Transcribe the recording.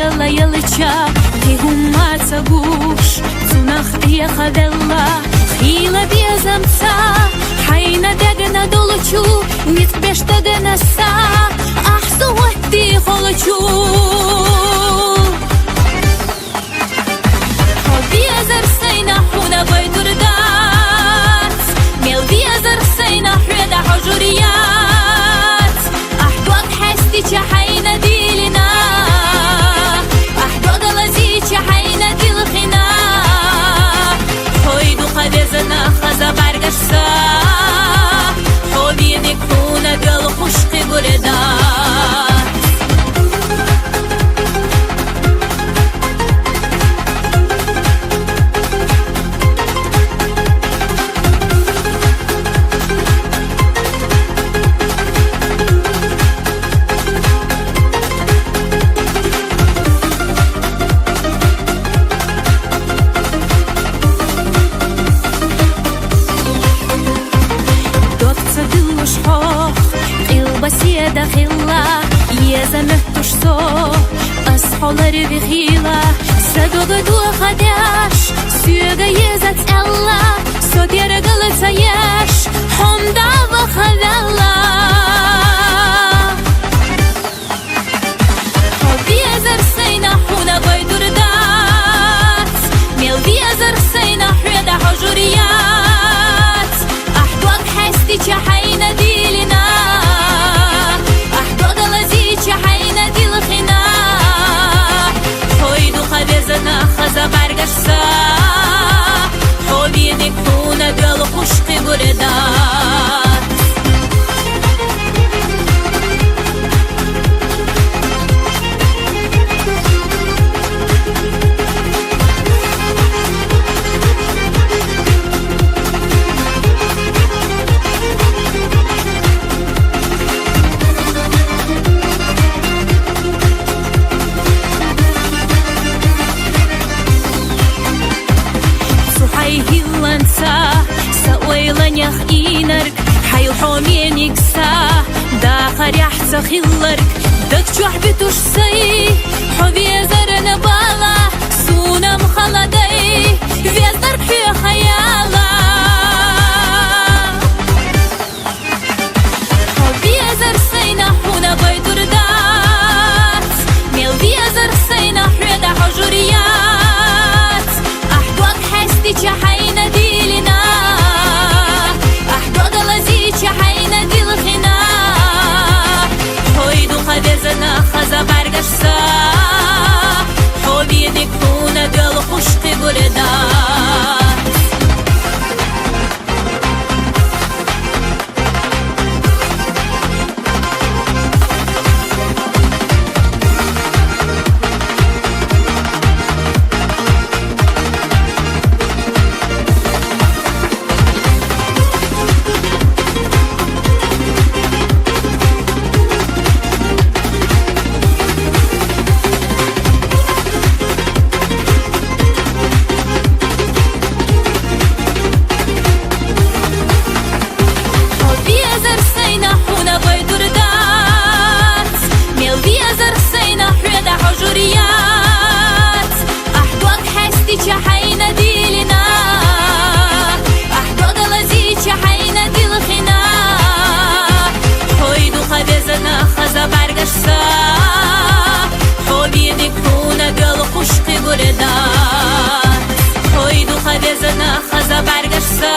ела ялича, ти гумаца гуш, цунах я хавела, хила безамца, хайна дегна долучу, ниц бешта денаса, ах суотти холочу. Безар сейна хуна байдурдат, мел безар сейна хреда хожурият, ах дуак хести чахайна дилина, ах дуак лази чахайна дилхина, хойду хавезана хаза баргашса, ховиник хуна гал хушки гуредат. Басида хилла, еза мехтушсо, асхолари вихила, садога дуахадяш, сюга езац элла, сотера галацаяш, хомдава хавелла. Везар сейна хуна байдурдат, мел везар сейна хреда хожурият, ахдуак хести чахайна дилина, чахайна дилхина, хойду хавезана хаза баргашса, ховиник хуна гал хушки гуредат. سأويلنيخ إينرك حيل حومينيك سا داخر يحسا خيلرك دك جوح بتوش سي حبي زرنا بالا سونا مخلدي فيزر في خيالا حبي زر سينا حونا بيدردات ميل فيزر سينا حردا حجوريات أحدوك حستي جحينا ديلنا чахайна дилхина, хойду хавезана хаза баргашса, ховиник хуна гал хушки гуредат. чахайна дилина, ахдога лази чахайна дилхина, хойду хавезана хаза баргашса, ховиник хуна гал хушки гуредат, хойду хавезана хаза баргашса.